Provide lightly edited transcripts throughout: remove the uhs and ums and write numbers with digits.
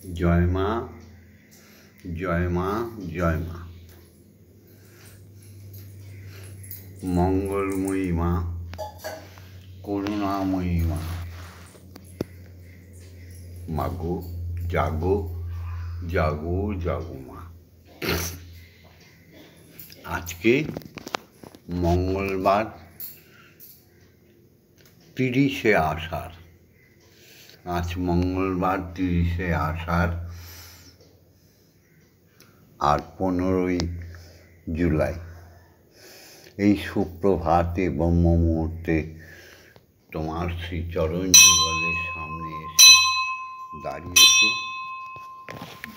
জয় মা, জয় মা, জয় মা। মঙ্গলময়ী মা, করুণাময়ী মা, মাগো জাগো, জাগো জাগো মা। আজকে মঙ্গলবার, 30শে আষাঢ়। আজ মঙ্গলবার 30শে আষাঢ় আর 15ই জুলাই। এই সুপ্রভাতে ব্রহ্ম মুহূর্তে তোমার শ্রীচরণ যুগলের সামনে এসে দাঁড়িয়েছে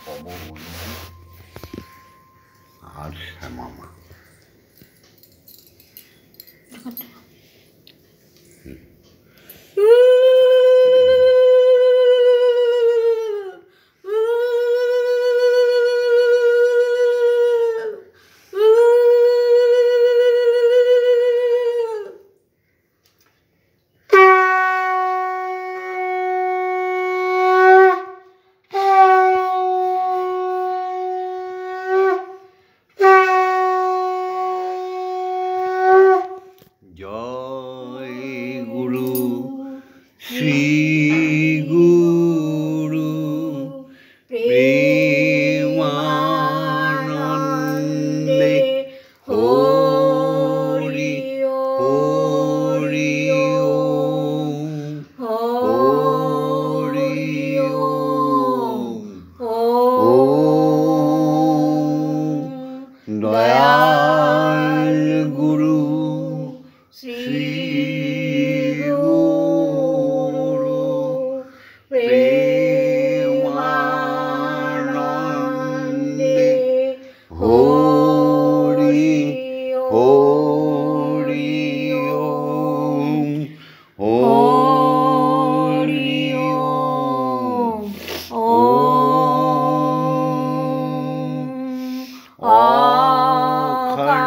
ভববন্ধু আর শ্যামা মা। জয় গুরু শ্রী গুরু প্রেমানন্দে হরি হরি ওম হরি ওম ওম। দয়াল গুরু শ্রী গুরু প্রেমানন্দে হরি হরি ওম হরি ওম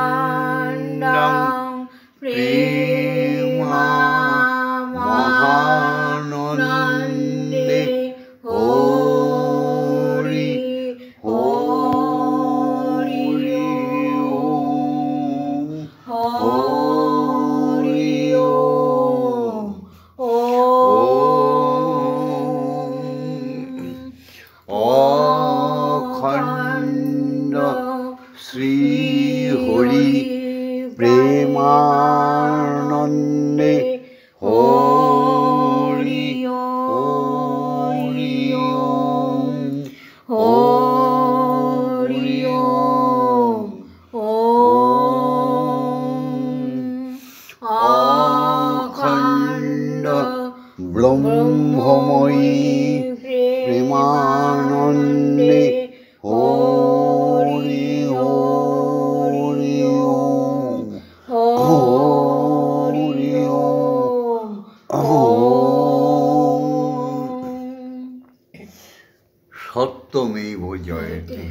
অখণ্ডং প্রেমানন্দে হরি হরি ওম হরি ওম অখণ্ড শ্রী হরি প্রেমানন্দে হরি হরি ওম হরি ওম অখণ্ড ব্রহ্মময়ী প্রেমানন্দে হরি হরি ওম হরি ওম সত্যমেব জয়তে।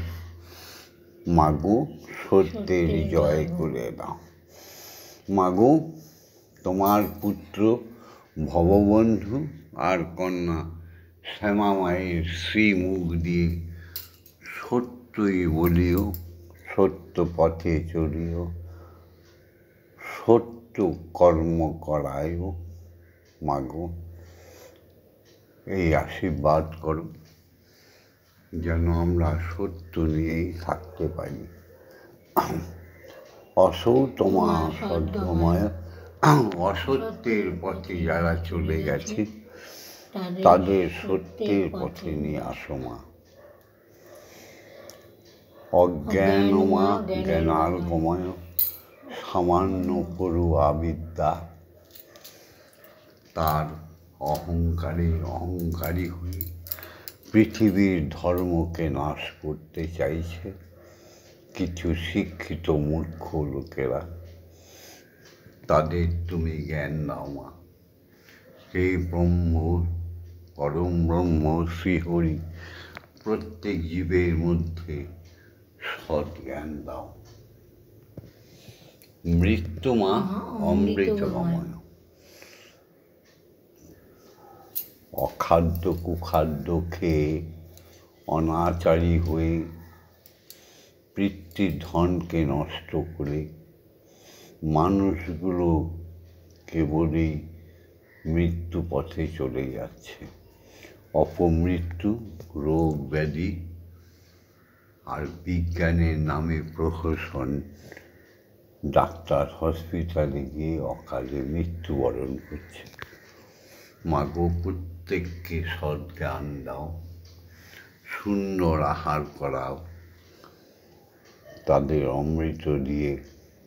মাগো সত্যের জয় করে দাও। মাগো তোমার পুত্র ভববন্ধু আর কন্যা শ্যামা মায়ের শ্রীমুখ দিয়ে সত্যই বলিও, সত্য পথে চলিও, সত্য কর্ম করায়ও। মাগো এই আশীর্বাদ করো যেন আমরা সত্য নিয়েই থাকতে পারি। অসৌতমা সদ্যময়, অসত্যের পথে যারা চলে গেছে তাদের সত্যের পথে নিয়ে আসো মা। অজ্ঞানমা জ্ঞানার্গময় সামান্য পড়ুয়া বিদ্যা, তার অহংকারী হয়ে পৃথিবীর ধর্মকে নাশ করতে চাইছে কিছু শিক্ষিত মূর্খ লোকেরা। তাদের তুমি জ্ঞান দাও মা। সেই ব্রহ্ম, পরম ব্রহ্ম শ্রীহরি প্রত্যেক জীবের মধ্যে সৎ জ্ঞান দাও। মৃত্যু মা অমৃতময়। অখাদ্য কুখাদ্য খেয়ে অনাচারী হয়ে পিতৃধনকে নষ্ট করে মানুষগুলো কেবলই মৃত্যু পথে চলে যাচ্ছে। অপমৃত্যু, রোগ ব্যাধি আর বিজ্ঞানের নামে প্রহসন, ডাক্তার হসপিটালে গিয়ে অকালে মৃত্যুবরণ করছে। মাগো, প্রত্যেককে সৎ জ্ঞান দাও, সুন্দর আহার করাও, তাদের অমৃত দিয়ে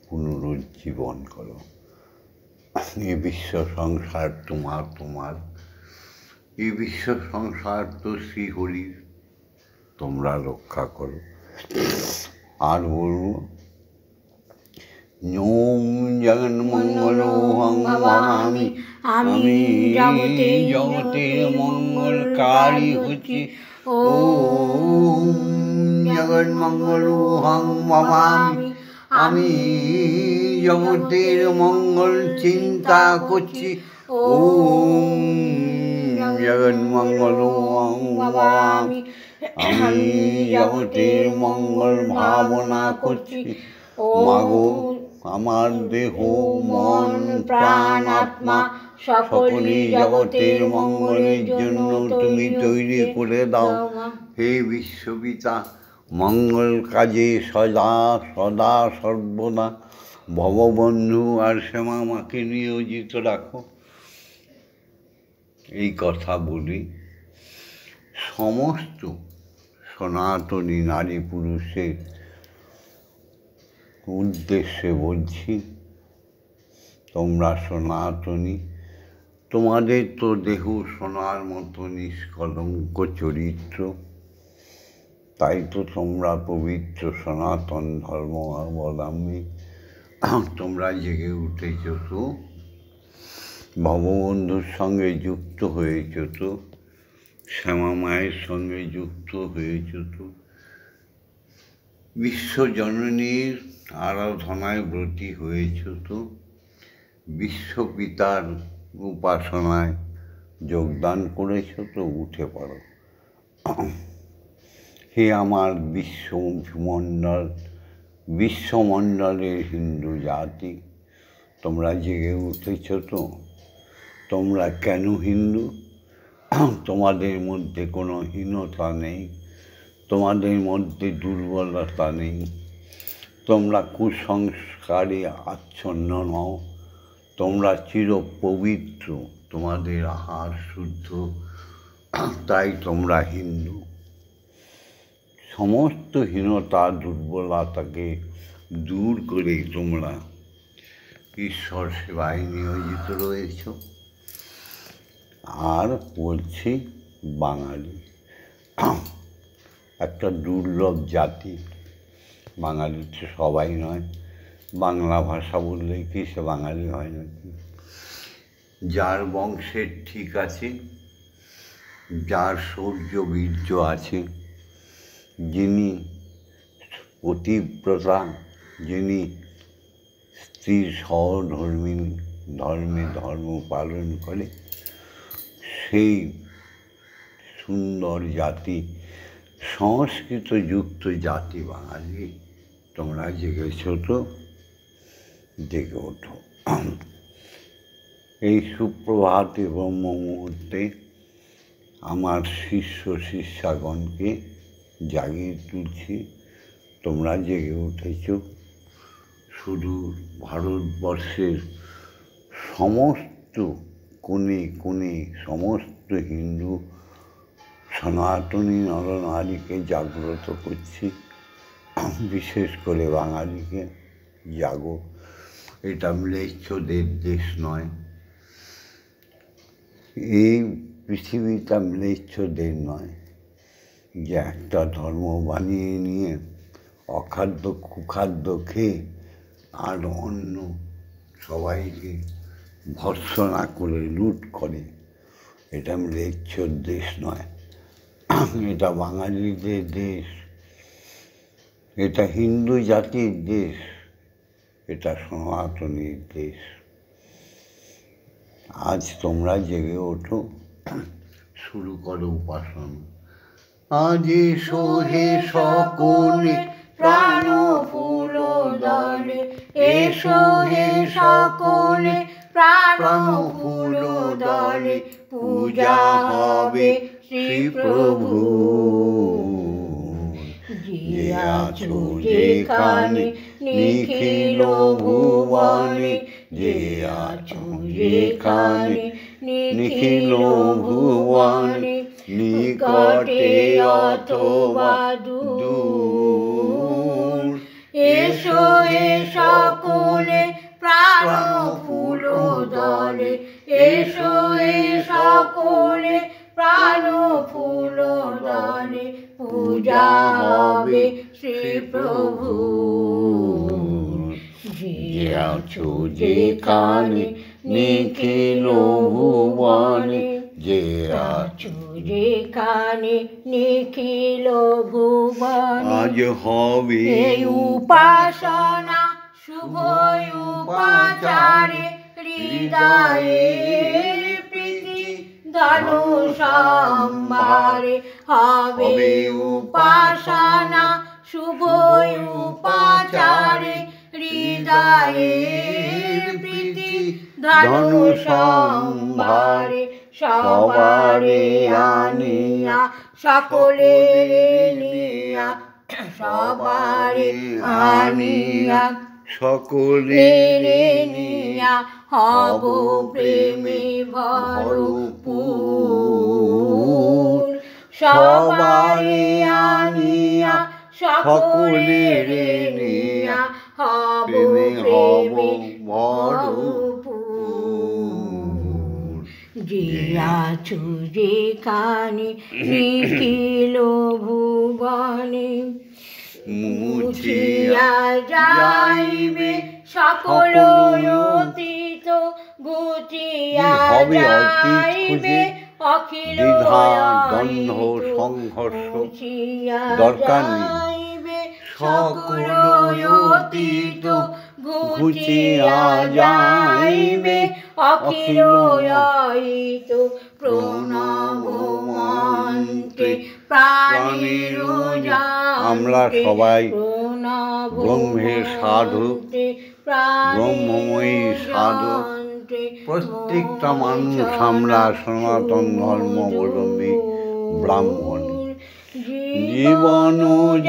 পুনরুজ্জীবন করো। এ বিশ্ব সংসার তোমার, এই বিশ্ব সংসার তো শ্রীহরির, তোমরা রক্ষা করো। আর বলবো, ওম জগন্মঙ্গলোহং ভবামি, আমি জগতের মঙ্গলকারী হচ্ছি। ওম জগন্মঙ্গলোহং ভবামি, আমি জগতের মঙ্গল চিন্তা করছি। ওম জগন্মঙ্গলোহং ভবামি, আমি জগতের মঙ্গল ভাবনা করছি। মাগো, আমার দেহ, মন, প্রাণ, আত্মা সকলই জগতের মঙ্গলের জন্য তুমি তৈরি করে দাও। হে বিশ্বপিতা, মঙ্গল কাজে সদা সদা সর্বদা ভববন্ধু আর শ্যামা মাকে নিয়োজিত রাখো। এই কথা বলি সমস্ত সনাতনী নারী পুরুষের উদ্দেশ্যে বলছি, তোমরা সনাতনী, তোমাদের তো দেহ সোনার মতো নিষ্কলঙ্ক চরিত্র, তাই তো তোমরা পবিত্র সনাতন ধর্ম অবলম্বী। তোমরা জেগে উঠেছ তো, ভববন্ধুর সঙ্গে যুক্ত হয়েছ তো, শ্যামা মায়ের সঙ্গে যুক্ত হয়েছ তো, বিশ্বজননীর আরাধনায় ব্রতী হয়েছ তো, বিশ্বপিতার উপাসনায় যোগদান করেছ তো, উঠে পড়ো। হে আমার বিশ্বমণ্ডলের হিন্দু জাতি, তোমরা জেগে উঠেছ তো। তোমরা কেন হিন্দু? তোমাদের মধ্যে কোনো হীনতা নেই, তোমাদের মধ্যে দুর্বলতা নেই, তোমরা কুসংস্কারে আচ্ছন্ন নও, তোমরা চিরপবিত্র, তোমাদের আহার শুদ্ধ, তাই তোমরা হিন্দু। সমস্ত হীনতা দুর্বলতাকে দূর করে তোমরা ঈশ্বর সেবায় নিয়োজিত রয়েছ। আর বলছি, বাঙালি একটা দুর্লভ জাতি। বাঙালি তো সবাই নয়, বাংলা ভাষা বললেই কি সে বাঙালি হয় নাকি? যার বংশের ঠিক আছে, যার শৌর্য বীর্য আছে, যিনি পতিব্রতা, যিনি স্ত্রীর ধর্মে ধর্ম পালন করে, সেই সুন্দর জাতি, সংস্কৃতযুক্ত জাতি বাঙালি। তোমরা জেগেছ তো, জেগে ওঠো। এই সুপ্রভাতে ব্রহ্ম মুহূর্তে আমার শিষ্যগণকে জাগিয়ে তুলছি। তোমরা জেগে উঠেছ। শুধু ভারতবর্ষের সমস্ত কোণে কোণে সমস্ত হিন্দু সনাতনী নরনারীকে জাগ্রত করছি, বিশেষ করে বাঙালিকে, জাগো। এটা ম্লেচ্ছদের দেশ নয়, এই পৃথিবীটা ম্লেচ্ছদের নয়, যে একটা ধর্ম বানিয়ে নিয়ে অখাদ্য কুখাদ্য খেয়ে আর অন্য সবাইকে ভর্ৎসনা করে লুট করে। এটা ম্লেচ্ছর দেশ নয়, এটা বাঙালিদের দেশ, এটা হিন্দু জাতির দেশ, এটা সনাতনীর দেশ। আজ তোমরা জেগে ওঠো, শুরু করো উপাসনা। আজি সোহে সকলে প্রাণ ফুল দলে, এসো হে সকলে প্রাণ ফুল দলে, পূজা হবে শ্রী প্রভু। যে আছো যেখানে নিখিল ভুবনে, যে আছো যেখানে নিখিল ভুবনে, নিকটে অথবা দূর, এসো হে সকলে প্রাণ ফুল দলে, এসো হে সকলে প্রাণ ফুল দলে, পূজা হবে শ্রী প্রভু। যে আছো যেখানে নিখিল ভুবনে, যে আছো যেখানে নিখিল ভুবনে, আজ হবে উপাসনা শুভ উপাচারে, হৃদয়ে প্রীতি ধন সম্ভারে, হবে উপাসনা শুভ উপাচারে, হৃদয়ে প্রীতি ধন সম্ভারে, সবারে আনিয়া সকলে নিয়া, সবারে আনিয়া সকলে নিয়া, হব প্রেমে ভরপুর, সবারে আনিয়া সকলে নিয়া, হব প্রেমে ভরপুর। যে আছো যেখানে নিখিল ভুবনে, মুছিয়া যাইবে সকল অতীত, ঘুচিয়া যাইবে অখিল দ্বন্দ্ব সংঘর্ষ, দরকার নেই সকল অতীত, ঘুচিয়া যাইবে অখিল অহিত, প্রণব মন্ত্রে প্রাণের আমরা সবাই ব্রহ্মের সাধক, ব্রহ্মময়ী সাধক, প্রত্যেকটা মানুষ আমরা সনাতন ধর্মাবলম্বী ব্রাহ্মণ। জীবন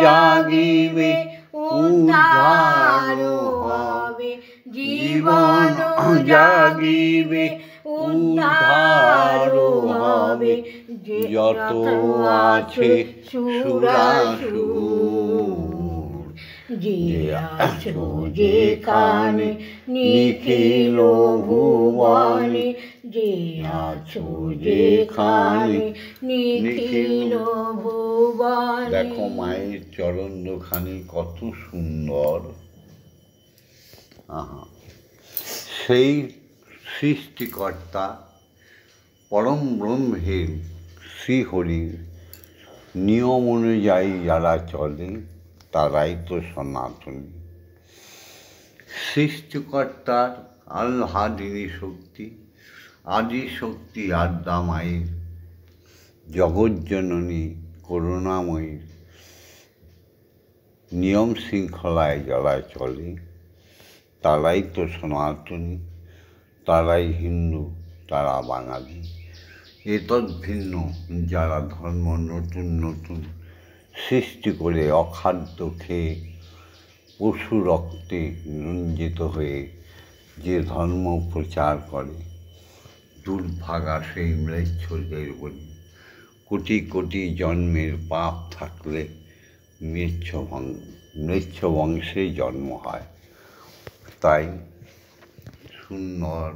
জাগিবে উদ্ধার হবে, জীবন জাগিবে উদ্ধার হবে, যত আছে সুরাসুর। যে আছো যেখানে নিখিল ভুবনে, যে আছো যেখানে নিখিল ভুবনে। দেখো মায়ের চরণ দুখানি কত সুন্দর। সেই সৃষ্টিকর্তা পরম ব্রহ্মের শ্রীহরির নিয়ম অনুযায়ী যারা চলে তারাই তো সনাতনী। সৃষ্টিকর্তার আহ্লাদিনী শক্তি, আদি শক্তি আদ্যা মায়ের, জগজ্জননী করুণাময়ী নিয়ম শৃঙ্খলায় যারা চলে তারাই তো সনাতনী, তারাই হিন্দু, তারা বাঙালি। এতদ ভিন্ন যারা ধর্ম নতুন নতুন সৃষ্টি করে অখাদ্য খেয়ে পশু রক্তে রঞ্জিত হয়ে যে ধর্ম প্রচার করে, দুর্ভাগা সেই ম্লেচ্ছদের বলি। কোটি কোটি জন্মের পাপ থাকলে ম্লেচ্ছ বংশে জন্ম হয়। তাই সুন্দর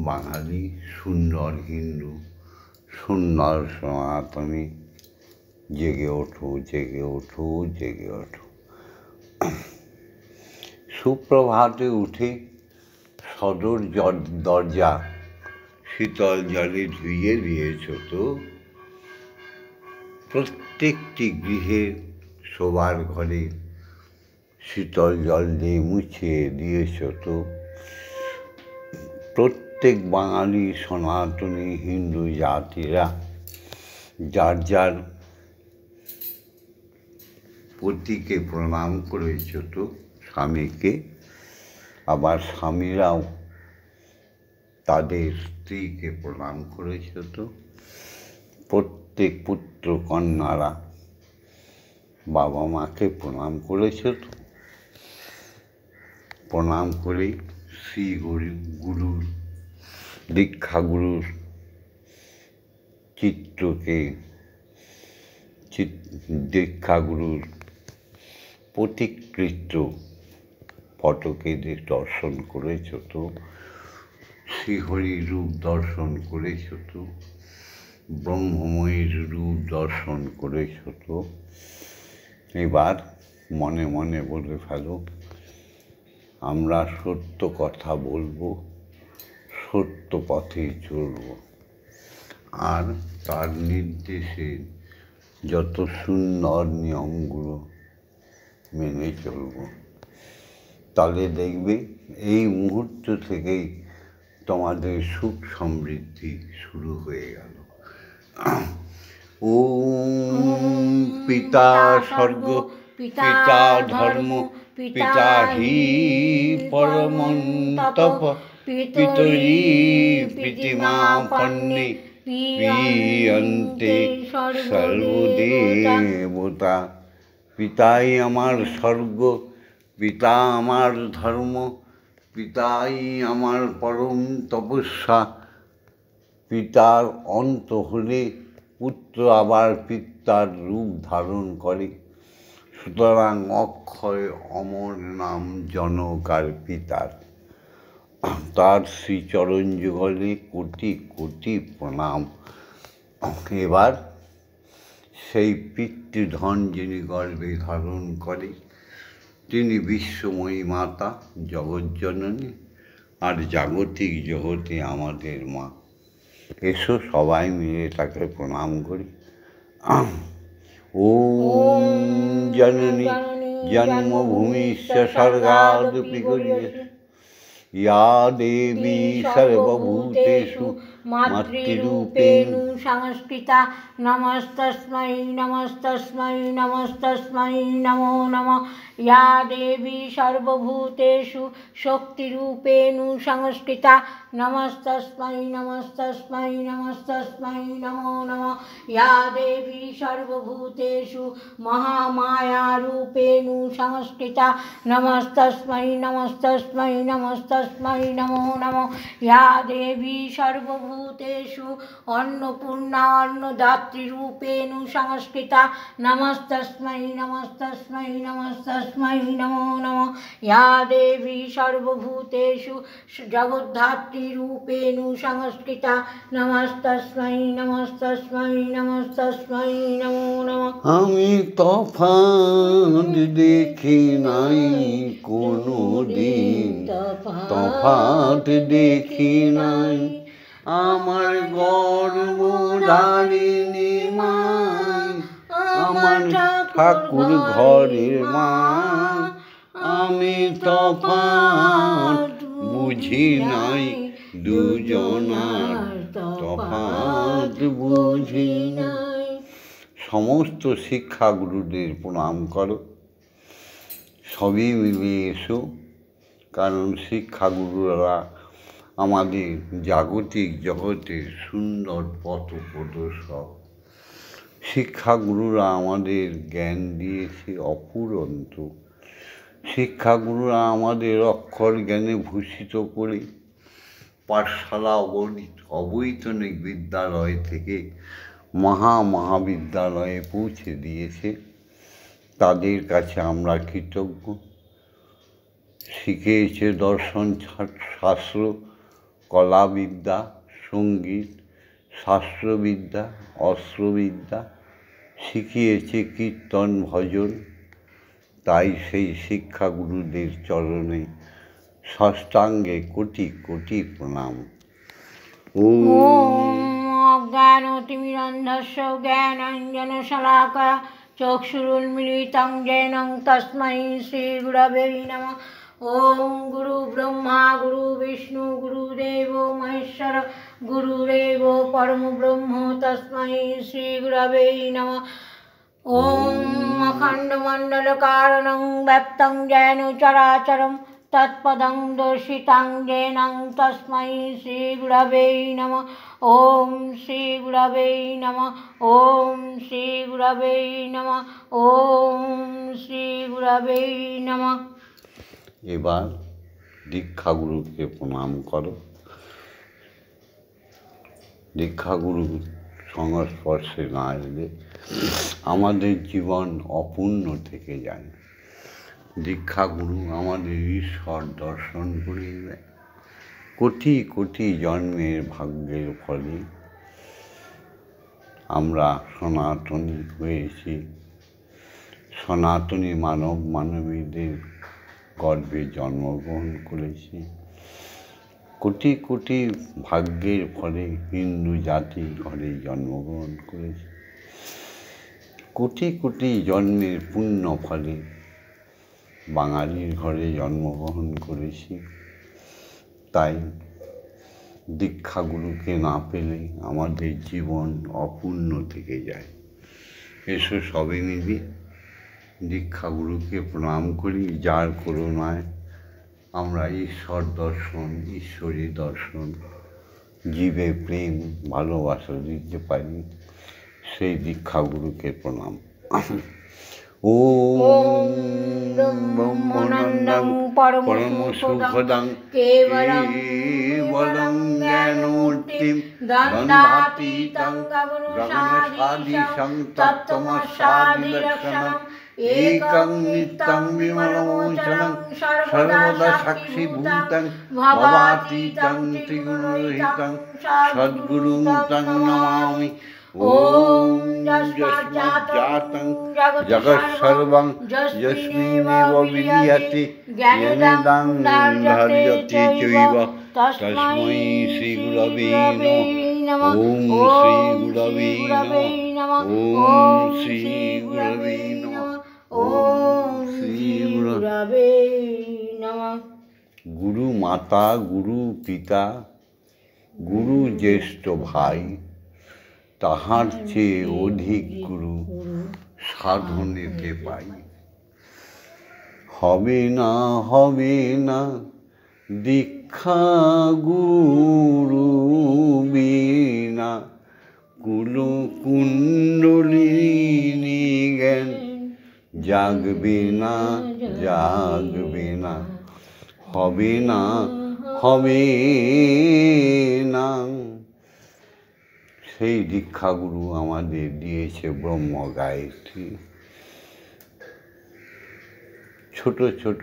বাঙালি, সুন্দর হিন্দু, সুন্দর সনাতনী, জেগে ওঠো, জেগে ওঠো, জেগে ওঠো। সুপ্রভাতে উঠে সদর দরজা শীতল জলে ধুইয়ে দিয়েছ তো? প্রত্যেকটি গৃহে শোবার ঘরে শীতল জল দিয়ে মুছিয়ে দিয়েছ তো? প্রত্যেক বাঙালি সনাতনী হিন্দু জাতিরা যার যার পতিকে প্রণাম করেছ তো, স্বামীকে, আবার স্বামীরাও তাদের স্ত্রীকে প্রণাম করেছ তো, প্রত্যেক পুত্র কন্যারা বাবা মাকে প্রণাম করেছ তো। প্রণাম করে শ্রী গুরুর দীক্ষাগুরুর চিত্রকে, দীক্ষাগুরুর প্রতিকৃত ফটোকে দর্শন করেছ তো, শ্রীহরির রূপ দর্শন করেছ তো, ব্রহ্মময়ীর রূপ দর্শন করেছ তো। এবার মনে মনে বলে ফেলো, আমরা সত্য কথা বলবো, সত্য পথে চলব, আর তার নির্দেশে যত সুন্দর নিয়মগুলো মেনে চলব। তাহলে দেখবে এই মুহূর্ত থেকেই তোমাদের সুখ সমৃদ্ধি শুরু হয়ে গেল। ওম পিতা স্বর্গ, পিতা ধর্ম, পিতা হি পরমন্তপ, পিতরি প্রীতিমা পন্নে, পিয়ন্তে সর্বদেবতা। পিতাই আমার স্বর্গ, পিতা আমার ধর্ম, পিতাই আমার পরম তপস্যা। পিতার অন্ত হলে পুত্র আবার পিতার রূপ ধারণ করে। সুতরাং অক্ষয় অমর নাম জনক আর পিতার। তার শ্রীচরণ যুগলে কোটি কোটি প্রণাম। এবার সেই পিতৃধন যিনি গর্ভে ধারণ করে, তিনি বিশ্বময়ী মাতা, জগজ্জননী, আর জাগতিক জগতে আমাদের মা। এসো সবাই মিলে তাকে প্রণাম করি। ওম জননী জন্মভূমিশ্চ স্বর্গাদপি গরীয়সী, ইয়া দেবী সর্বভূতেষু মাতৃরূপেণ সংস্কৃতা। নমস্তস্मै নমস্তস্मै নমস্তস্मै নমো নমঃ। ইয়া দেবী সর্বভূতেষু শক্তিরূপেণ সংস্কৃতা। নমস্তস্मै নমস্তস্मै নমস্তস্मै নমো নমঃ। ইয়া দেবী সর্বভূতেষু মহামায়ারূপেণ সংস্কৃতা। নমস্তস্मै নমস্তস্मै নমস্তস্मै নমো নমঃ। ইয়া দেবী সর্বভূতেষু অন্নপূর্ণা অন্নদাত্রীরূপেণ সংস্কৃতা। নমস্তস্मै নমস্তস্मै নমস্তস্मै নমো নমঃ। ইয়া দেবী সর্বভূতেষু জগদ্ধাত্রীরূপেণ সংস্কৃতা। নমস্তস্मै নমস্তস্मै নমস্তস্मै নমো নমঃ। আমি তফাৎ দেখি নাই কোনো দিন, তফাৎ দেখি নাই আমার গর্ভধারিণী মা, আমার ঠাকুর ঘরের মা। আমি তফাৎ বুঝি নাই দুজনার, তফাৎ বুঝি নাই। সমস্ত শিক্ষাগুরুদের প্রণাম করো, সবই মিলে এসো, কারণ শিক্ষাগুরুরা আমাদের জাগতিক জগতের সুন্দর পথ প্রদর্শক। শিক্ষাগুরুরা আমাদের জ্ঞান দিয়েছে অফুরন্ত। শিক্ষাগুরুরা আমাদের অক্ষর জ্ঞানে ভূষিত করে পাঠশালা অবৈতনিক বিদ্যালয় থেকে মহাবিদ্যালয়ে পৌঁছে দিয়েছে। তাদের কাছে আমরা কৃতজ্ঞ। শিখিয়েছে দর্শন শাস্ত্র, কলাবিদ্যা, সঙ্গীত, শাস্ত্রবিদ্যা, অস্ত্রবিদ্যা, শিখিয়েছে কীর্তন ভজন। তাই সেই শিক্ষাগুরুদের চরণে ষষ্ঠাঙ্গে কোটি কোটি প্রণাম। ওম অজ্ঞানতিমিরন্ধস্য জ্ঞানাঞ্জনশলাকয়া চক্ষুरुन्मीलितं येन तस्मै श्रीगुरवे नमः। ओम गुरु ब्रह्मा गुरु विष्णु गुरुदेवो महेश्वर गुरुदेवो परम ब्रह्म तस्मै श्रीगुरवे नमः। ॐ अखण्डमण्डलकारणं व्याप्तं येन चराचरं तत्पदं दर्शितं येन तस्मै श्रीगुरवे नमः। ॐ श्रीगुरवे नमः। ॐ श्रीगुरवे नमः। ॐ श्रीगुरवे नमः। এবার দীক্ষাগুরুকে প্রণাম করো। দীক্ষাগুরুর সংস্পর্শে না এলে আমাদের জীবন অপূর্ণ থেকে যায়। দীক্ষাগুরু আমাদের ঈশ্বর দর্শন করিয়ে দেয়। কোটি কোটি জন্মের ভাগ্যের ফলে আমরা সনাতনী হয়েছি। সনাতনী মানব মানবীদের গর্ভে জন্মগ্রহণ করেছি। কোটি কোটি ভাগ্যের ফলে হিন্দু জাতি ঘরে জন্মগ্রহণ করেছি। কোটি কোটি জন্মের পুণ্য ফলে বাঙালির ঘরে জন্মগ্রহণ করেছি। তাই দীক্ষাগুরুকে না পেলে আমাদের জীবন অপূর্ণ থেকে যায়। এসো সবে মিলে দীক্ষাগুরুকে প্রণাম করি, যার করুণায় আমরা ঈশ্বর দর্শন, ঈশ্বরী দর্শন, জীবে প্রেম ভালোবাসা দিতে পারি। সেই দীক্ষাগুরুকে প্রণাম। ওম ব্রহ্মানন্দং পরম সুখদং কেবলং জ্ঞানমূর্তিং দ্বন্দ্বাতীতং গগনসাদীশং তত্ত্বমস্যাদিলক্ষণং একং নিত্যং বিমলমোচনং সর্বদা সাক্ষীভূতং ভবাতীতং ত্রিগুণরহিতং সদ্গুরুং তং নমামি। ওম যস্মাজ্জাতং জগৎসর্বং যস্মিন্নেব বিলীয়তে জ্ঞানেদাং ধার্যতে চৈব তস্मै শ্রীগুরবে নমঃ। ওম শ্রীগুরবে নমঃ। ওম শ্রীগুরবে নমঃ। ওম শ্রীগুরবে নমঃ। গুরু মাতা, গুরু পিতা, গুরু জ্যেষ্ঠ ভাই, তাহার চেয়ে অধিক গুরু সাধনেতে পাই। হবে না হবে না দীক্ষা গুরু বিনা, কুলো কুণ্ডলিনী জ্ঞান জাগবে না জাগবে না। হবে না হবে না। সেই দীক্ষাগুরু আমাদের দিয়েছে ব্রহ্ম গায়ত্রী। ছোট ছোট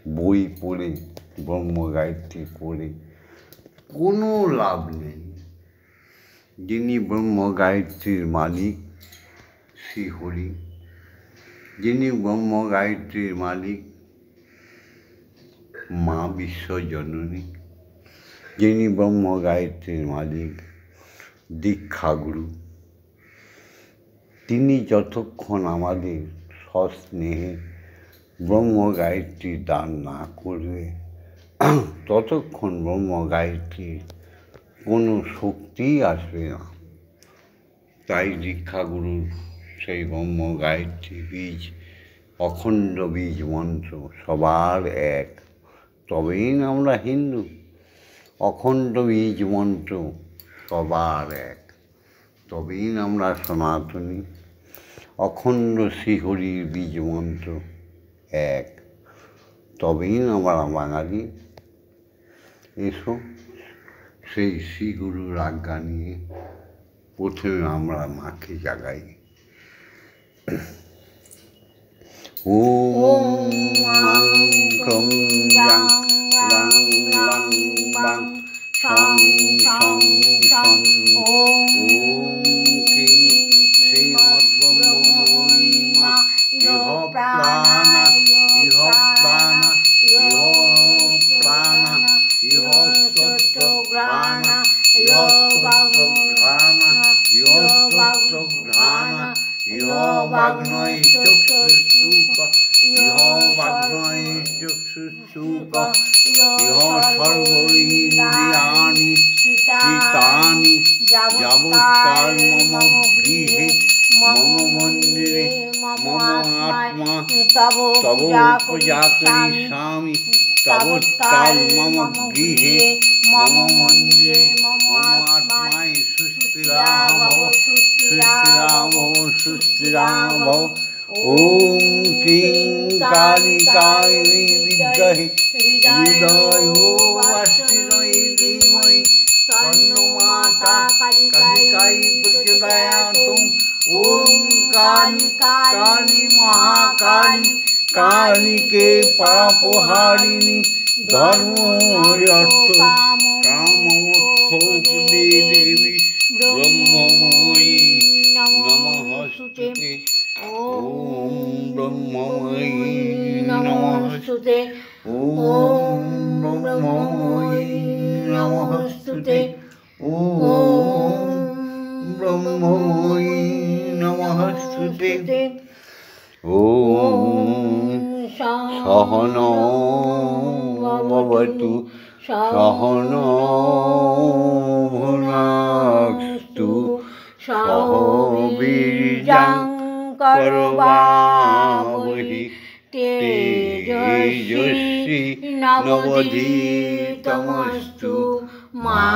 বই পড়ে ব্রহ্ম গায়ত্রী পড়ে কোনো লাভ নেই। যিনি ব্রহ্ম গায়ত্রীর মালিক শ্রীহরি, যিনি ব্রহ্ম গায়ত্রীর মালিক মা বিশ্বজননী, যিনি ব্রহ্ম গায়ত্রীর মালিক দীক্ষাগুরু, তিনি যতক্ষণ আমাদের সস্নেহে ব্রহ্ম গায়ত্রী দান না করবে ততক্ষণ ব্রহ্ম গায়ত্রীর কোনো শক্তিই আসবে না। তাই দীক্ষাগুরুর সেই ব্রহ্ম গায়ত্রী বীজ, অখণ্ড বীজ মন্ত্র সবার এক, তবেই না আমরা হিন্দু। অখণ্ড বীজ মন্ত্র সবার এক, তবেই না আমরা সনাতনী। অখণ্ড শ্রীহরির বীজ মন্ত্র এক, তবেই না আমরা বাঙালি। এসো সেই শ্রীগুরুর আজ্ঞা নিয়ে প্রথমে আমরা মাকে জাগাই। ওম মাং ক্রং জাং লাং লাং বাং সং সং সং। ওম কিং শ্রীমদ্ব্রহ্মময়ীমা ইহ প্রাণা ইহ প্রাণা ইহ প্রাণা ইহ স্তোত্রঘ্রাণা ইহ স্তোত্রঘ্রাণা ইহ স্তোত্রঘ্রাণা ইহ বাগ্নৈ চক্ষুস্তূক ইহ বাগ্নৈ চক্ষুস্তূক ইহ সর্বৈন্দ্রিয়াণি চিতানি যাবৎকাল মম গৃহে মম মন্দিরে মম মম আত্মা আত্মা তব তব পূজা পূজা করিষ্যামি তাবৎকাল মম গৃহে মম মন্দিরে মম আত্মায় সুস্থিরাভব সুস্থিরাভব সুস্থিরাভব। ওম ক্রিং কালিকায় বিদ্মহে হৃদয়োবাসিনী ধীমহি তন্নো মাতা কালিকাই প্রচোদয়াৎ। ওম কালী কালী মহাকালী কালিকে পাপহারিণী ধর্ময়র্থ কামমোক্ষপ্রদে দেবী ব্রহ্মময়ী নমস্তুতে। ওম ব্রহ্মময়ী নমস্তুতে। ওম ব্রহ্মময়ী নমস্তুতে। ওম ব্রহ্মময়ী নমস্তুতে। ওম সহনৌ ভবতু সহনৌ ভুনাক্তু সহ বীর্যং করবাবহি তেজস্বী নবধীতমস্তু মা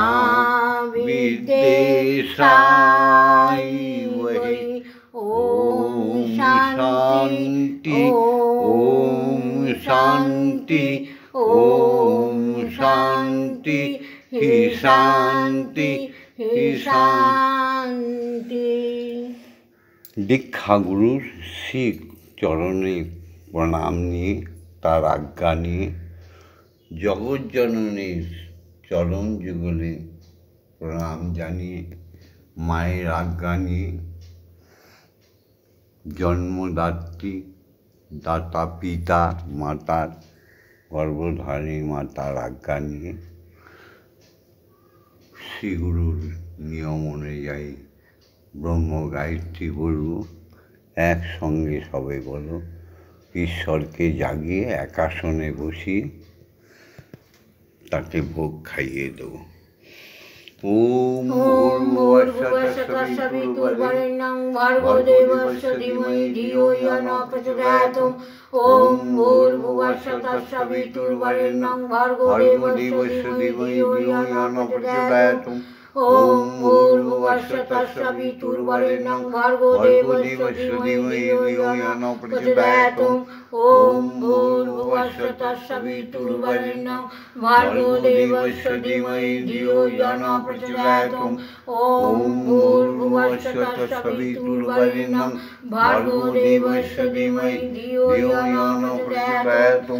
বিদ্বেষায়। ওম শান্তি ওম শান্তি ওম শান্তি হি শান্তি হি শান্তি। দীক্ষাগুরুর শ্রী চরণে প্রণাম নিয়ে তার আজ্ঞা নিয়ে জগজ্জননীর চরণ যুগলে প্রণাম জানিয়ে মায়ের আজ্ঞা নিয়ে জন্মদাত্রী দাতা পিতা মাতার গর্ভধারিণী মাতার আজ্ঞা নিয়ে শ্রীগুরুর নিয়ম অনুযায়ী ব্রহ্ম গায়ত্রী বলব। একসঙ্গে সবে বলো, ঈশ্বরকে জাগিয়ে একাসনে বসিয়ে তাকে ভোগ খাইয়ে দেবো। ওম ভূর্ভুবঃস্বঃ ভর্গো দেবস্য ধীমহি ধিয়ো ইয়ো ন প্রচোদয়াৎ। ওম ভূর্ভুবঃস্বঃ ভর্গো দেবস্য ধীমহি ধিয়ো ইয়ো ন প্রচোদয়াৎ। ওম ভূর্ভুবঃস্বঃ ভর্গো দেবস্য ধীমহি ধিয়ো ইয়ো ন প্রচোদয়াৎ। ওম ভূর্ভুবঃস্বঃ ভর্গো দেবস্য ধীমহি ধিয়ো ইয়ো ন প্রচোদয়াৎ। ওম ভূর্ভুবঃস্বঃ ভর্গো দেবস্য ধীমহি ধিয়ো ইয়ো ন প্রচোদয়াৎ। ওম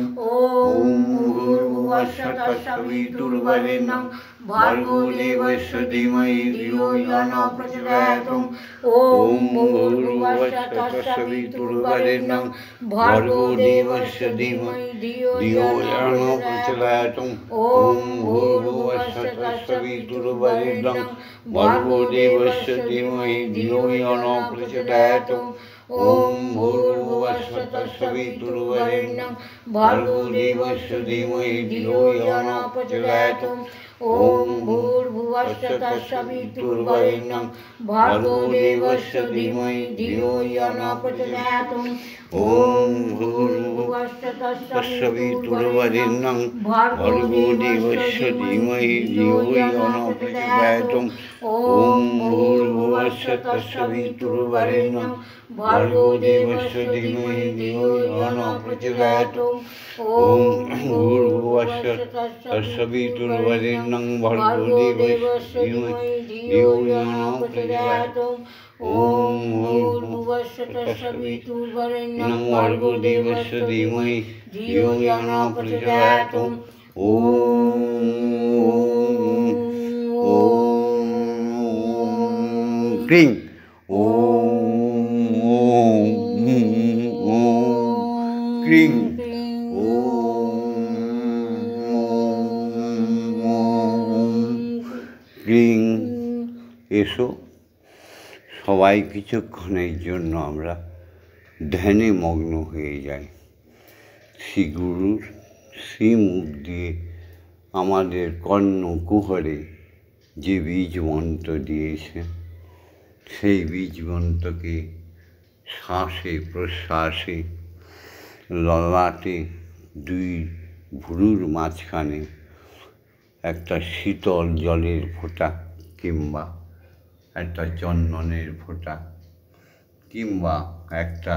ভূর্ভুবঃস্বঃ ভর্গো দেবস্য ধীমহি ধিয়ো ইয়ো ন প্রচোদয়াৎ। ওম ভূর্ভুবঃস্বঃ ভর্গো দেবস্য ধীমহি ধিয়ো ইয়ো ন প্রচোদয়াৎ। ওম ভূর্ভুবঃস্বঃ ভর্গো দেবস্য ধীমহি ধিয়ো ইয়ো ন প্রচোদয়াৎ। ওম ভূর্ভুবঃস্বঃ ভর্গো দেবস্য ধীমহি ধিয়ো ইয়ো ন প্রচোদয়াৎ। ওম ভূর্ভুবঃস্বঃ ভর্গো দেবস্য ধীমহি ধিয়ো ইয়ো ন প্রচোদয়াৎ। ওম ভূর্ভুবঃস্বঃ ভর্গো দেবস্য ধীমহি ধিয়ো ইয়ো ন প্রচোদয়াৎ। ওম ভূর্ভুবঃস্বঃ ভর্গো দেবস্য ধীমহি ধিয়ো ইয়ো ন প্রচোদয়াৎ। ওম ভূর্ভুবঃস্বঃ ভর্গো দেবস্য ধীমহি ধিয়ো ইয়ো ন প্রচোদয়াৎ। ওম ভূর্ভুবঃস্বঃ ভর্গো দেবস্য ধীমহি ধিয়ো ইয়ো ন প্রচোদয়াৎ। ওম ক্রিং ওম ক্রিং ক্রিং। এসো সবাই কিছুক্ষণের জন্য আমরা ধ্যানে মগ্ন হয়ে যাই। শ্রীগুরুর শ্রীমুখ দিয়ে আমাদের কর্ণ কুহরে যে বীজ মন্ত্র দিয়েছে সেই বীজমন্তকে শ্বাসে প্রশ্বাসে ললাটে দুই ভুরুর মাঝখানে একটা শীতল জলের ফোঁটা কিংবা একটা চন্দনের ফোঁটা কিংবা একটা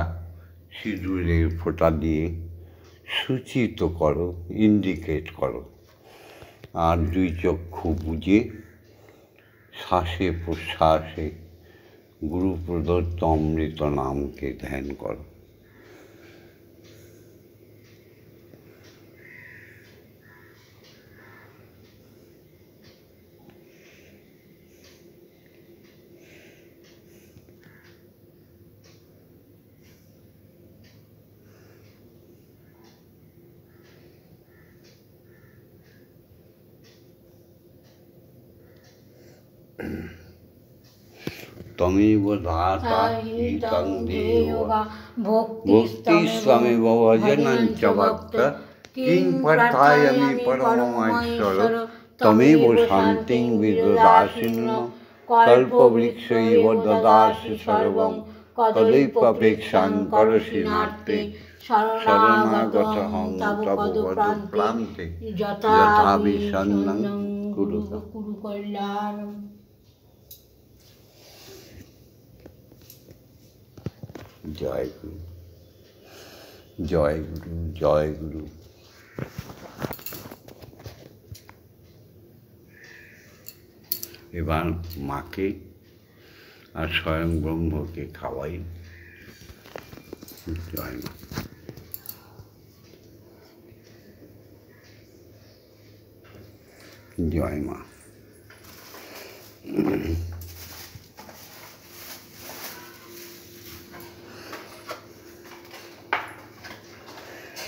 সিঁদুরের ফোঁটা দিয়ে সূচিত করো, ইন্ডিকেট করো। আর দুই চক্ষু বুজে শ্বাসে প্রশ্বাসে গুরু প্রদত্ত অমৃত নামকে ধ্যান করো। তমেব দাতা হিতং দেবা ভক্তিস্তমেব ভজনঞ্চ ভক্ত কিং পার্থায়ামি পরমমৈশ্বর তমেব শান্তিং বিদদাসিনো কল্পবৃক্ষ ইব দদাসি সর্বং তদৈবাপেক্ষাং করসি নার্তে শরণাগতহং তব পদপ্রান্তে যথা বিসন্নং কুরু কল্যাণম। জয় গুরু, জয় গুরু, জয় গুরু। এবার মাকে আর স্বয়ং ব্রহ্মকে খাওয়াই। জয় মা। জয় মা।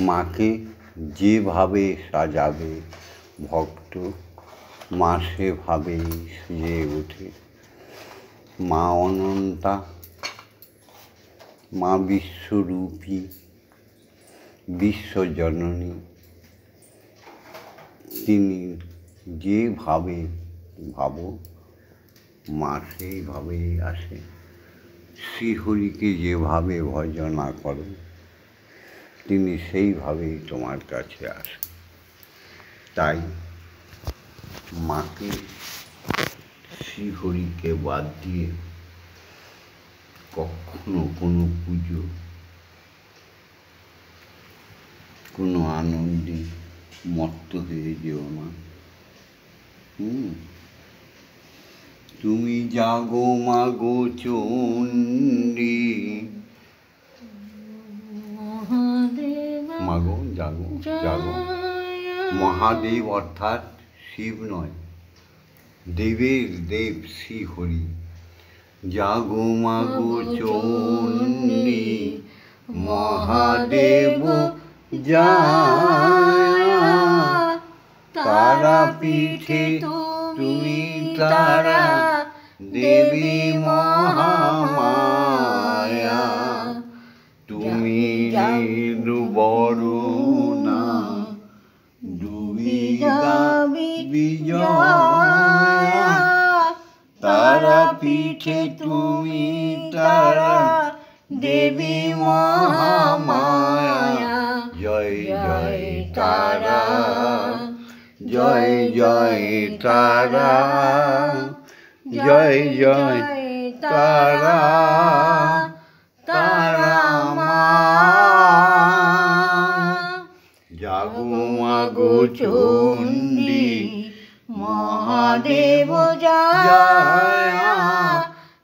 মাকে যেভাবে সাজাবে ভক্ত, মা সেভাবেই সেজে ওঠে। মা অনন্তা, মা বিশ্বরূপী, বিশ্বজননী। তিনি যেভাবে ভাবো মা সেইভাবেই আসে। শ্রীহরিকে যেভাবে ভজনা করো তিনি সেইভাবেই তোমার কাছে আসেন। তাই মাকে শ্রীহরিকে বাদ দিয়ে কখনো কোনো পুজো, কোনো আনন্দে মত্ত হয়ে যেও না। তুমি জাগো মাগো চণ্ডী, মাগো জাগো জাগো। মহাদেব অর্থাৎ শিব নয়, দেবের দেব শ্রীহরি। জাগো মাগো চণ্ডী, মহাদেব জায়া। তারা পীঠে তুমি তারা, দেবী মহামায়া। তুমি বরুণা দুবিধা বিজয়া। তারা পীঠে তুমি তারা, দেবী মহামায়া। জয় জয় তারা, জয় জয় তারা, জয় জয় তারা, তারা মা। জাগো মাগো চণ্ডী, মহাদেব জায়া।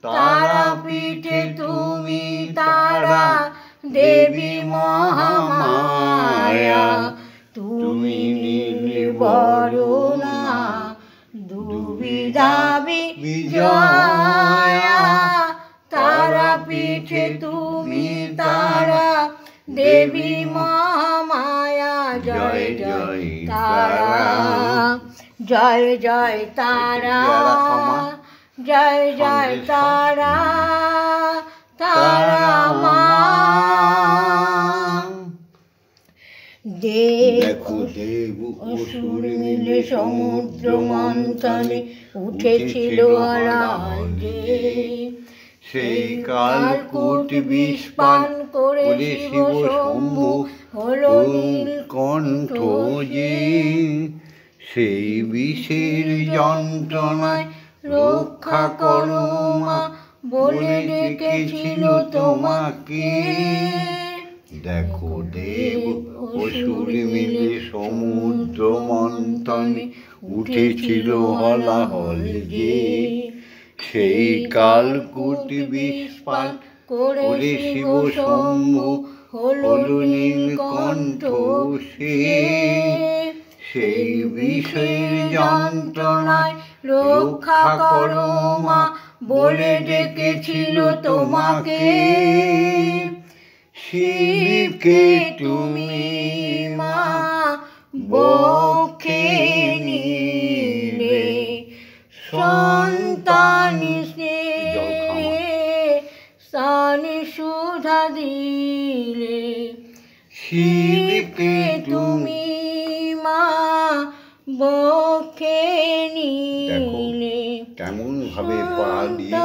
তারা পীঠে তুমি তারা, দেবী মহামায়া। তুমি নির্বরুণা দুবিধা বিজয়া। তারা পীঠে তুমি তারা, দেবী মহামায়া। জয় জয় তারা, জয় জয় তারা, জয় জয় তারা, তারা মা। দেখো দেব অসুর মিলে সমুদ্র মন্থনে উঠেছিল আরাজে। সেই কালকুট বিষ পান করে শিব শম্ভু হলো নীলকণ্ঠ যে, সেই বিষের যন্ত্রণায় রক্ষা করো মা বলে ডেকেছিল তোমাকে। দেখো দেব অসুর মিলে সমুদ্র মন্থনে উঠেছিল হলাহল যে, সেই কালকুট বিষ পান করে শিব শম্ভু হলো নীলকণ্ঠ সে, সেই বিষের যন্ত্রণায় রক্ষা করো মা বলে ডেকেছিল তোমাকে। শিবকে তুমি মা বক্ষে নিলে, সন্তান স্থান সুধা দিলে। শিবকে তুমি মা বক্ষে নিলে, কেমন ভাবে পা দিয়ে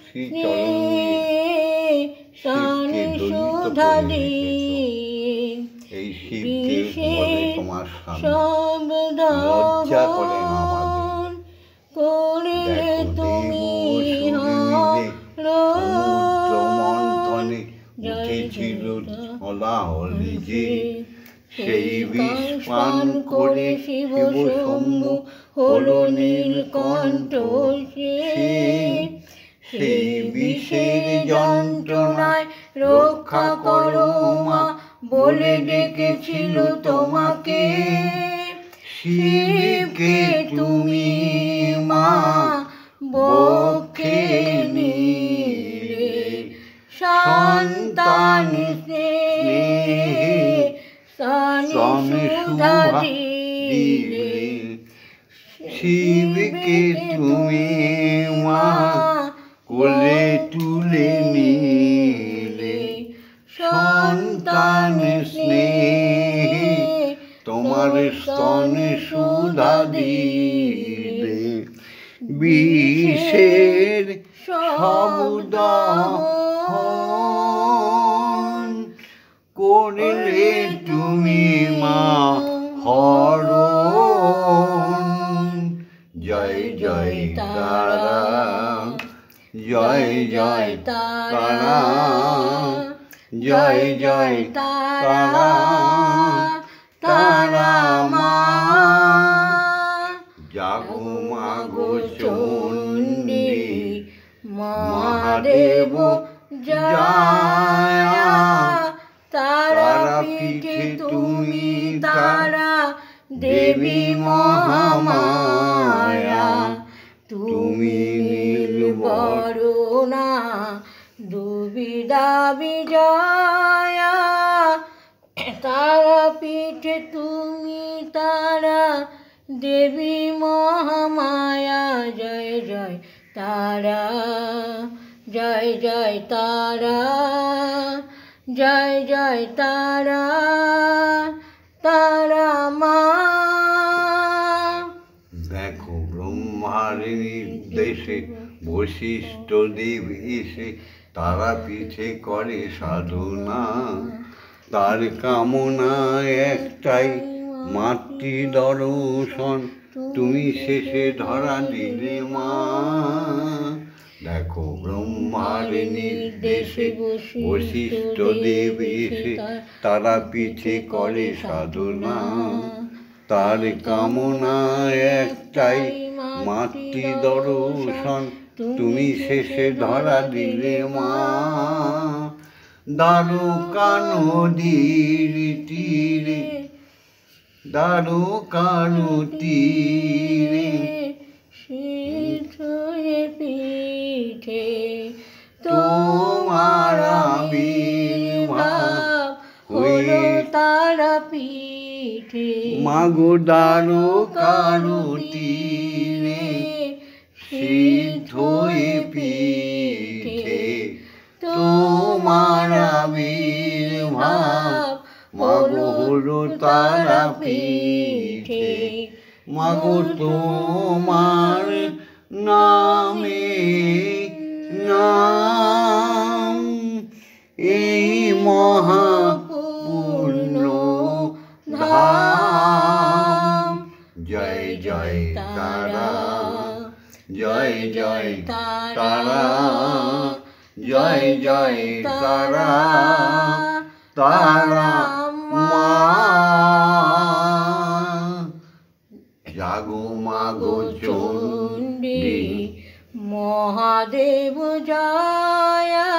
শ্রীচরণে সুধা দিয়ে। এই শিবকে বলে তোমার স্বামী, লজ্জা করে না আমাদের। করলে তুমি সমুদ্র মন্থনে উঠেছিল হলাহল যে, সেই বিষ পান করে শিব শম্ভু হলো নীলকণ্ঠ সে, সেই বিষের যন্ত্রণায় রক্ষা করো মা বলে ডেকেছিল তোমাকে। শিবকে তুমি মা বক্ষে নিলে, সন্তান স্বামী সুধা দিলে। শিবকে তুমি মা কোলে তুলে নিলে, সন্তান স্নেহে তোমার স্তনে সুধা দিলে। বিষের সবদহন করলে তুমি মা হরণ। জয় জয় তারা, জয় জয় তারা, জয় জয় তারা, তারা মা। জাগো মাগো চণ্ডী, মহাদেব জয়া। তারা পীঠে তুমি তারা দেবী মহামায়া। তুমি নীলবরণা দুবিধা বিজয়া। তারা পীঠে তুমি তারা দেবী মহামায়া। জয় জয় তারা, জয় জয় তারা, জয় জয় তারা, তারা মা। দেখো ব্রহ্মার নির্দেশে বশিষ্ঠ দেব এসে তারা পিঠে করে সাধনা। তার কামনা একটাই মাতৃ দর্শন, তুমি শেষে ধরা দিলে মা। দেখো ব্রহ্মার নির্দেশে বশিষ্ঠ দেব এসে তারা পিঠে করে সাধনা। তার কামনা একটাই মাতৃ দর্শন, তুমি শেষে ধরা দিলে মা। দ্বারকা নদীর তীরে, দ্বারকা তীরে শীতলে পিঠে তোমার আবির্ভাব হলো তারা পিঠে। মাগো দ্বারকা তীরে শীতলে পিঠে তোমার আবির্ভাব মাগো হলো তারা পিঠে। মাগো তোমার নামে নাম এই মহাপূর্ণ ধাম। জয় জয় তারা, জয় জয় তারা, জয় জয় তারা, তারা মা। জাগো মাগো চণ্ডী, মহাদেব জয়া।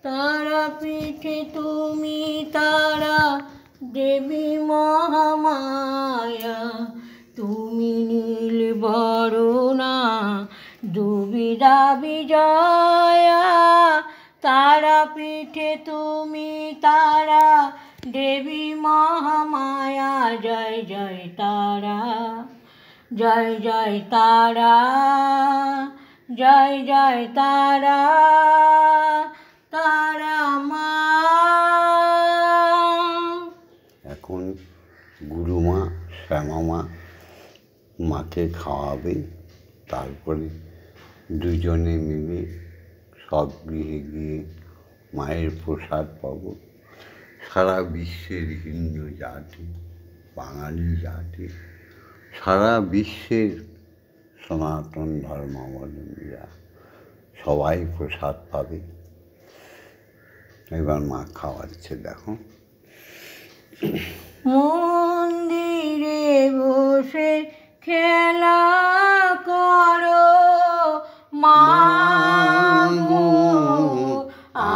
তারা পীঠে তুমি তারা দেবী মহামায়া। তুমি নীল বরণা দুবিধা বিজয়া। তারা পীঠে তুমি তারা দেবী মহামায়া। জয় জয় তারা, জয় জয় তারা, জয় জয় তারা, তারা মা। এখন গুরুমা শ্যামামা মাকে খাওয়াবে, তারপরে দুজনে মিলে সব গৃহে গিয়ে মায়ের প্রসাদ পাব। সারা বিশ্বের হিন্দু জাতি, বাঙালি জাতি, সারা বিশ্বের সনাতন ধর্মাবলম্বীরা সবাই প্রসাদ পাবে। এবার মা খাওয়াচ্ছে, দেখো। মন্দিরে বসে খেলা করো মা গো,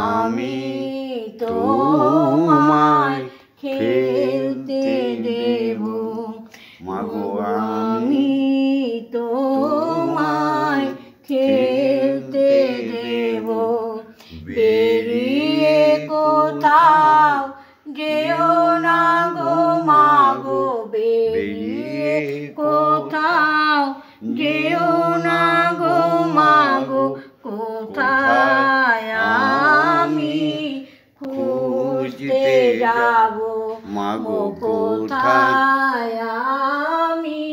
আমি তোমায় খেলতে দেব। মাগো আমি তোমায় খেলতে দেব। বেরিয়ে কোথাও যেও না গো মাগো, বেরিয়ে কোথাও যেও না গো মাগো। কোথায় আমি খুঁজতে যাব মাগো, কোথায় আমি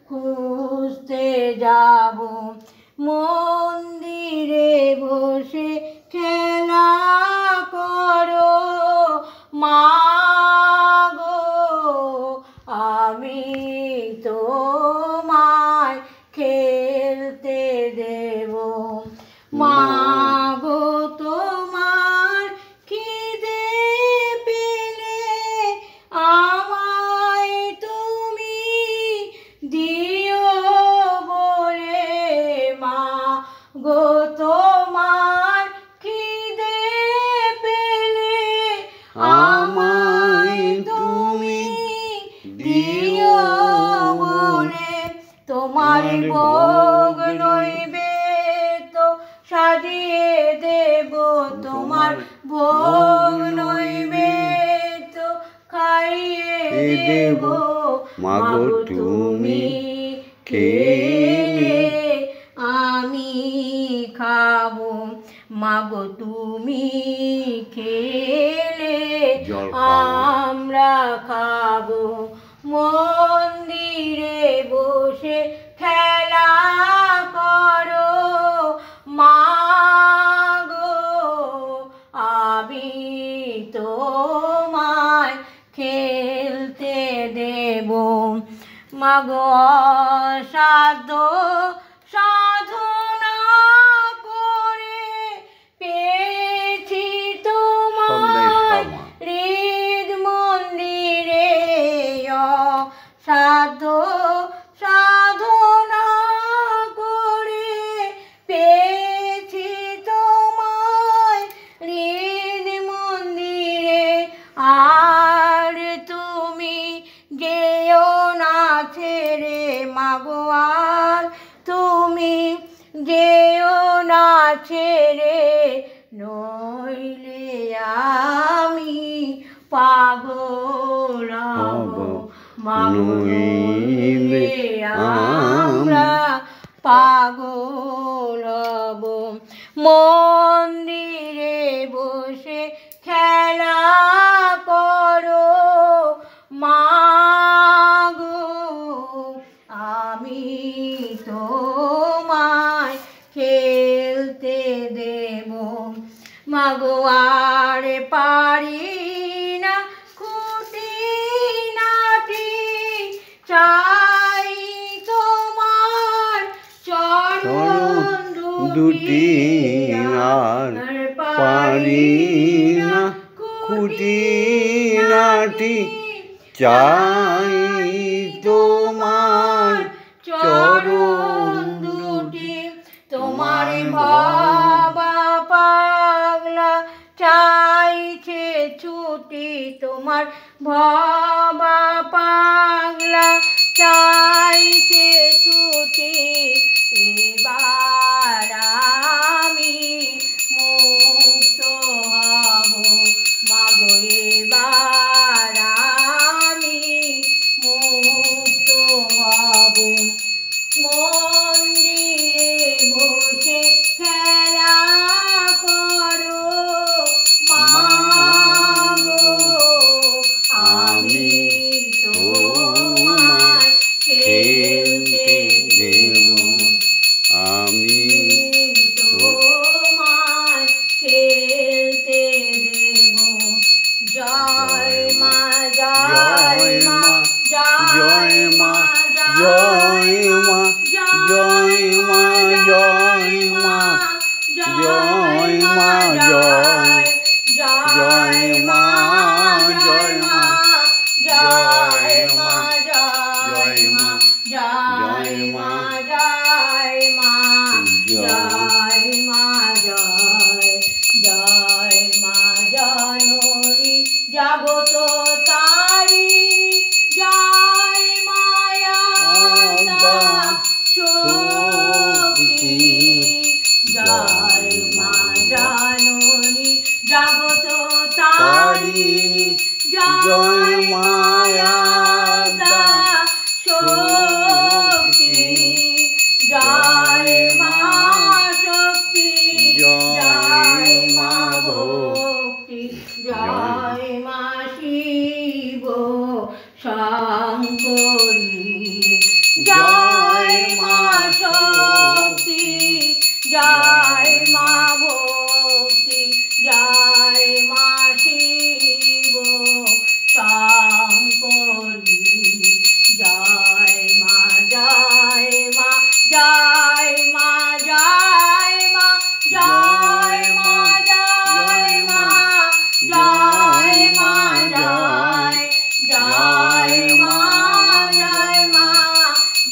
খুঁজতে যাব। মন্দিরে বসে খেলা করো মা গো, আমি তোমায় খেলতে দেব। মা গো, তোমার খিদে পেলে আমায় তুমি দিও বলে। মা গো, তোমার খিদে পেলে আমায় তুমি দিও বলে। তোমার ভোগ নৈবেদ্য সাজিয়ে দেব, তোমার ভোগ নৈবেদ্য খাইয়ে দেব। মাগো তুমি খেলে আমি খাবো। মাগো তুমি খেলে জল খাবো। আমরা খাবো। মন্দিরে বসে খেলা করো মা গো, আমি তোমায় খেলতে দেব। মাগো অসাধ্য সাধনা করে পেয়েছি তোমার হৃদ মন্দিরে। অসাধ্য সাধনা করে পেয়েছি তোমায় হৃদ মন্দিরে। আর তুমি যেও না ছেড়ে মাগো, আর তুমি যেও না ছেড়ে, নইলে আমি পাগল হব। মাগো, নইলে আমরা পাগল হব। মন্দিরে বসে খেলা করো মা গো, আমি তোমায় খেলতে মাগো আর পারি না খুঁটিনাটি চাই তোমার চরণ দুটি আর পারি না খুঁটিনাটি চাই তোমার চরণ দুটি তোমার বাবা পাগলা চাইছে ছুটি তোমার বাবা পাগলা চাইছে ছুটি এবার আমি মুক্ত হব মাগো এবার আমি মুক্ত হব মন্দিরে বসে খেলা করো মাগো আমি তোমায় খেলতে দেব আমি তোমায় খেলতে দেব জয় মা জয় মা জয় মা জয় মা জয় মা জয় মা জয় মা জয় জয় মা জয় মা জয় মা জয় মা জয় মা জয় মা জয় মা জয় জয় মা জননী জগত তারিণী জয় মায়া শক্তি জয় মা জননী জগত তারিণী জয় মায়া শক্তি জয় মা শক্তি জয় মা ভক্তি জয় মা শিব শঙ্করী জয় মা শক্তি জয় মা ভক্তি জয় মা শিব শঙ্করী জয় মা জয় মা জয় মা জয় মা জয় মা জয় মা জয় মা জয় জয় মা জয় মা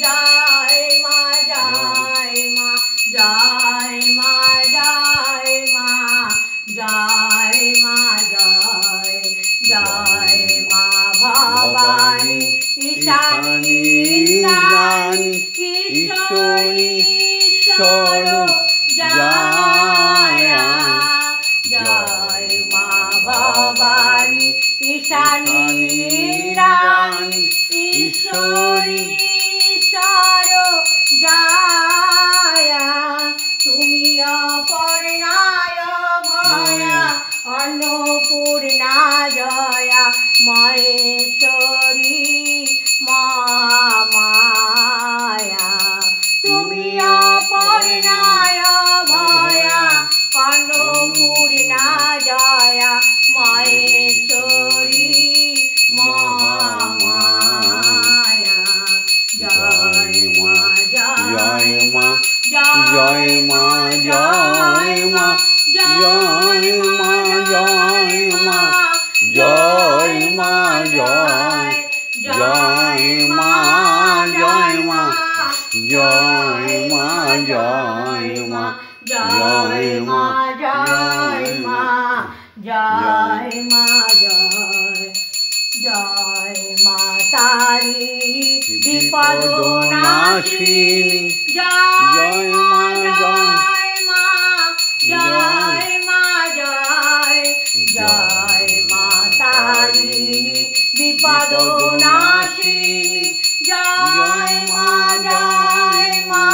জয় মা জয় মা জয় মা জয় মা জয় মা জয় জয় মা ভবানী ঈশানী রানী ঈশ্বরী ঈশ্বর জয়া জয় মা ভবানী ঈশানী রানী ঈশ্বরী ঈশ্বর জয়া তুমি অপর্ণায় ভয়া অন্নপূর্ণা জয়া মহেশ্বরী মহামায়া তুমি অপর্ণায় ভয়া অন্নপূর্ণা জয়া মহেশ্বরী মহামায়া জয় মা জয় মা জয় মা জয় মা জয় মা জয় মা জয় মা জয় জয় মা জয় মা জয় মা জয় মা জয় মা জয় মা জয় মা জয় জয় মা তারিণী বিপদ নাশিনী জয় মা জয় মা জয় মা জয় জয় মা তারিণী বিপদ নাশিনী জয় মা জয় মা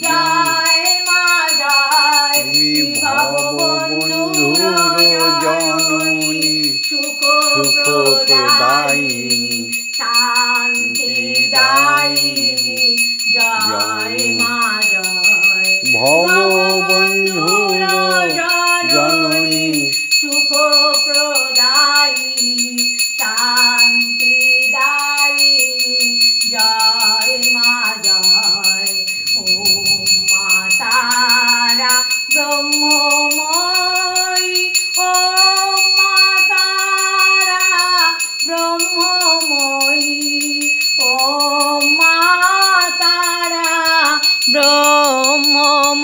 জয় মা জয় ভববন্ধুর জননী সুখ প্রদায়িনী শান্তিদায়িনী জয় মা জয় ভববন্ধুর জননী সুখ প্রদায়িনী শান্তি দায়িনী জয় মা জয় ওম মা তারা ব্রহ্মময়ী ওম মা তারা ব্রহ্মময়ী ওম মা তারা ব্রহ্মময়ী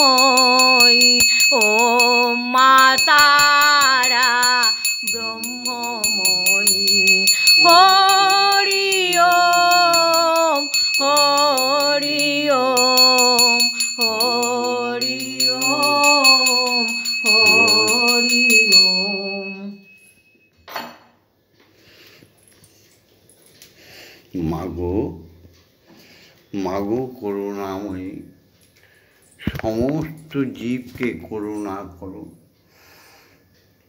ওম মা তারা ব্রহ্মময়ী হরি ওম হরি ওম হরি ওম হরি ওম। মাগো মাগো করুণাময়ী, সমস্ত জীবকে করুণা করো।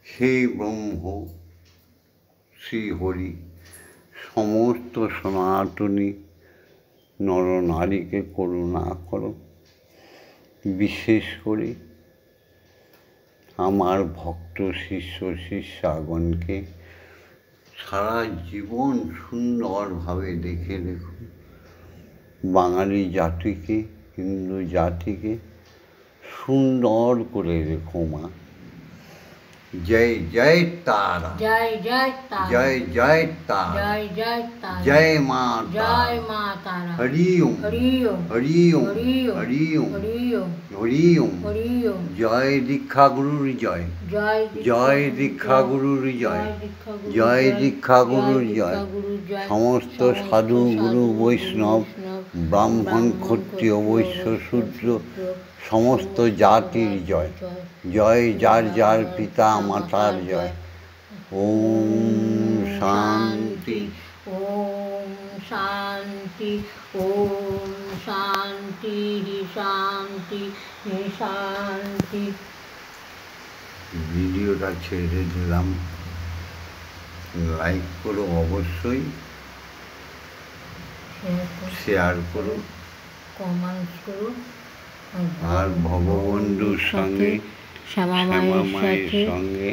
হে ব্রহ্ম শ্রীহরি, সমস্ত সনাতনী নরনারীকে করুণা করো। বিশেষ করে আমার ভক্ত শিষ্য শিষ্যাগণকে সারা জীবন সুন্দরভাবে দেখে রেখো। বাঙালি জাতিকে, হিন্দু জাতিকে সুন্দর করে রেখো মা। জয় জয় তারা, জয় জয় তারা, জয় জয় তারা, জয় জয় তারা, জয় মা জয় মা তারা। হরি ওম হরি ওম হরি ওম হরি ওম হরি ওম হরি ওম হরি ওম। হরি ওম। জয় দীক্ষা গুরুর জয়, জয় জয় দীক্ষা গুরুর জয়, জয় দীক্ষা গুরুর জয়। সমস্ত সাধু গুরু বৈষ্ণব ব্রাহ্মণ ক্ষত্রিয় বৈশ্য শূদ্র সমস্ত জাতির জয়। জয় যার যার পিতা মাতার জয়। ওম শান্তি। ওম শান্তি ওম শান্তি শান্তি শান্তি। ভিডিওটা ছেড়ে দিলাম, লাইক করো অবশ্যই, শেয়ার করো, কমেন্ট করো। আর ভগবন্ধুর সঙ্গে শ্যামা শ্যামা মায়ের মায়ের সাথে সঙ্গে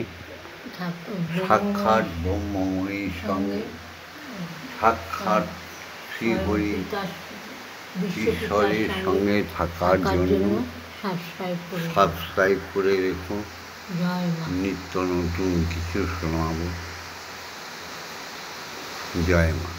সাক্ষাৎ ব্রহ্মময়ীর সঙ্গে সাক্ষাৎ শ্রীহরি ঈশ্বরের সঙ্গে থাকার জন্য সাবস্ক্রাইব করে রেখো। জয় মা। নিত্য নতুন কিছু শোনাবো। জয় মা।